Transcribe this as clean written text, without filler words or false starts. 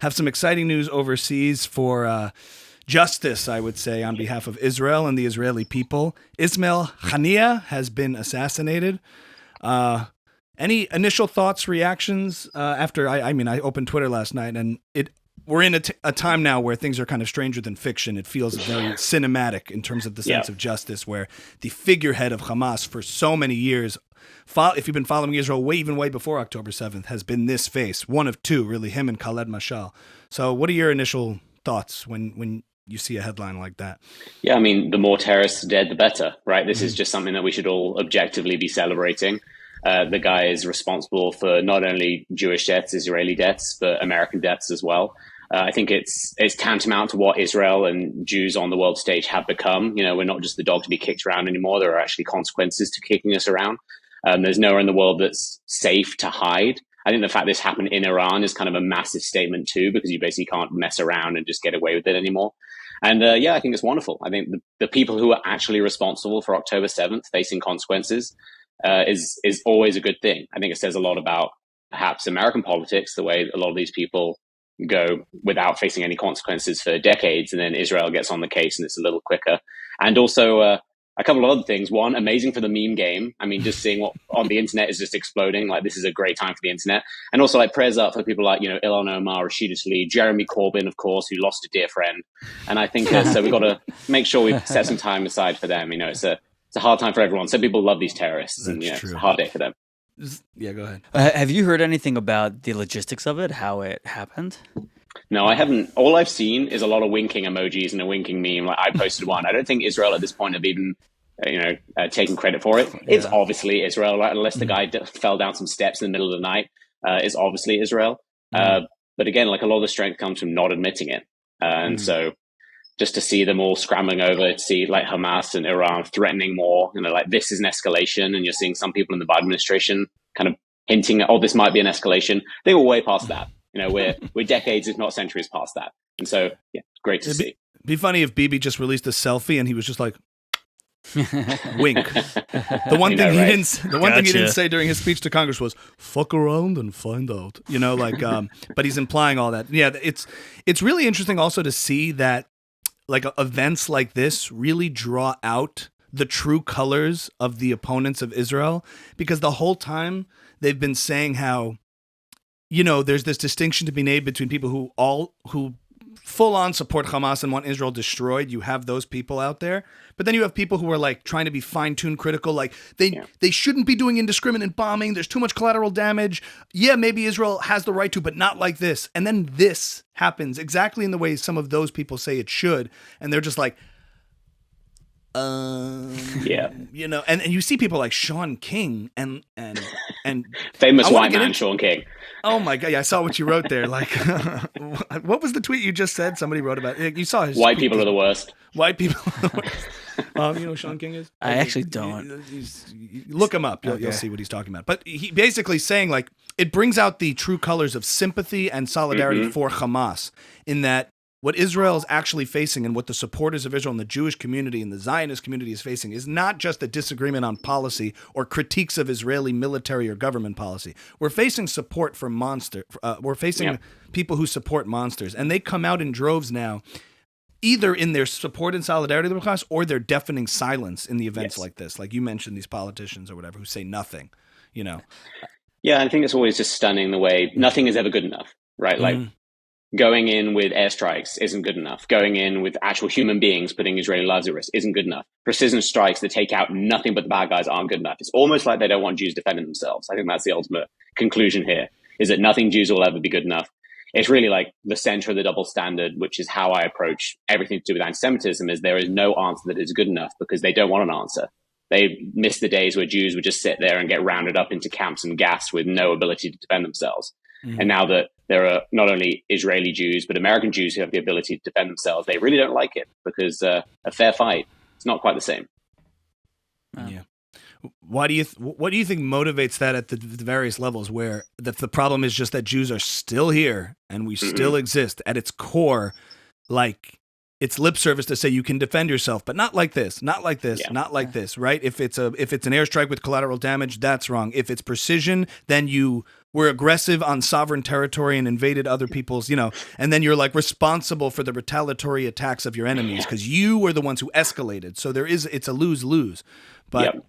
have some exciting news overseas for justice, I would say, on behalf of Israel and the Israeli people. Ismail Haniyeh has been assassinated. Any initial thoughts, reactions after? I opened Twitter last night, and we're in a time now where things are kind of stranger than fiction. It feels very cinematic in terms of the sense of justice, where the figurehead of Hamas for so many years, if you've been following Israel way before October 7th, has been this face, one of two, really, him and Khaled Mashal. So what are your initial thoughts when you see a headline like that? Yeah, I mean, the more terrorists dead, the better, right? This is just something that we should all objectively be celebrating. The guy is responsible for not only Jewish deaths, Israeli deaths, but American deaths as well. I think it's tantamount to what Israel and Jews on the world stage have become. You know, we're not just the dog to be kicked around anymore. There are actually consequences to kicking us around. There's nowhere in the world that's safe to hide. I think the fact this happened in Iran is kind of a massive statement too, because you basically can't mess around and just get away with it anymore. And I think it's wonderful. I think the people who are actually responsible for October 7th facing consequences is always a good thing. I think it says a lot about perhaps American politics, the way a lot of these people go without facing any consequences for decades, and then Israel gets on the case and it's a little quicker. And also a couple of other things. One, amazing for the meme game. I mean, just seeing what on the internet is just exploding. Like, this is a great time for the internet. And also, like, prayers up for people like, Ilhan Omar, Rashida Tlaib, Jeremy Corbyn, of course, who lost a dear friend. And I think so we've got to make sure we set some time aside for them. It's a hard time for everyone. Some people love these terrorists, and it's a hard day for them. Yeah, go ahead. Have you heard anything about the logistics of it, how it happened? No, I haven't. All I've seen is a lot of winking emojis and a winking meme. Like, I posted one. I don't think Israel at this point have even, taken credit for it. It's obviously Israel, right? Unless the guy fell down some steps in the middle of the night, it's obviously Israel. But again, like, a lot of the strength comes from not admitting it. And so just to see them all scrambling over, to see like Hamas and Iran threatening more, like, this is an escalation, and you're seeing some people in the Biden administration kind of hinting at, this might be an escalation. They were way past that. We're decades, if not centuries, past that. And so, yeah, great to see. It'd be funny if Bibi just released a selfie and he was just like, wink. The one thing he didn't say during his speech to Congress was "fuck around and find out." But he's implying all that. Yeah, it's really interesting also to see that, like, events like this really draw out the true colors of the opponents of Israel, because the whole time they've been saying how, there's this distinction to be made between people who full on support Hamas and want Israel destroyed. You have those people out there, but then you have people who are like trying to be fine-tuned critical, like they shouldn't be doing indiscriminate bombing. There's too much collateral damage. Yeah, maybe Israel has the right to, but not like this. And then this happens exactly in the way some of those people say it should, and they're just like, and you see people like Sean King and famous white man Sean King. Oh my God! Yeah, I saw what you wrote there. Like, what was the tweet you just said? Somebody wrote about it. You saw his white people are the worst. White people are the worst. You know who Sean King is? I actually don't. Look him up. You'll see what he's talking about. But he basically saying, like, it brings out the true colors of sympathy and solidarity for Hamas, in that what Israel is actually facing and what the supporters of Israel and the Jewish community and the Zionist community is facing is not just a disagreement on policy or critiques of Israeli military or government policy. We're facing support for we're facing people who support monsters, and they come out in droves now, either in their support and solidarity with Hamas or their deafening silence in the events like this. Like you mentioned, these politicians or whatever who say nothing, Yeah, I think it's always just stunning the way nothing is ever good enough, right? Like, going in with airstrikes isn't good enough. Going in with actual human beings putting Israeli lives at risk isn't good enough. Precision strikes that take out nothing but the bad guys aren't good enough. It's almost like they don't want Jews defending themselves. I think that's the ultimate conclusion here, is that nothing Jews will ever be good enough. It's really like the center of the double standard, which is how I approach everything to do with anti-Semitism, is there is no answer that is good enough, because they don't want an answer. They miss the days where Jews would just sit there and get rounded up into camps and gassed with no ability to defend themselves. And now that there are not only Israeli Jews, but American Jews who have the ability to defend themselves, they really don't like it, because a fair fight, it's not quite the same. Yeah. What do you think motivates that at the various levels, where the problem is just that Jews are still here and we still exist at its core? Like, it's lip service to say you can defend yourself, but not like this, not like this, not like this, right? If it's an airstrike with collateral damage, that's wrong. If it's precision, then you were aggressive on sovereign territory and invaded other people's, and then you're like responsible for the retaliatory attacks of your enemies because you were the ones who escalated. So it's a lose-lose. But Yep.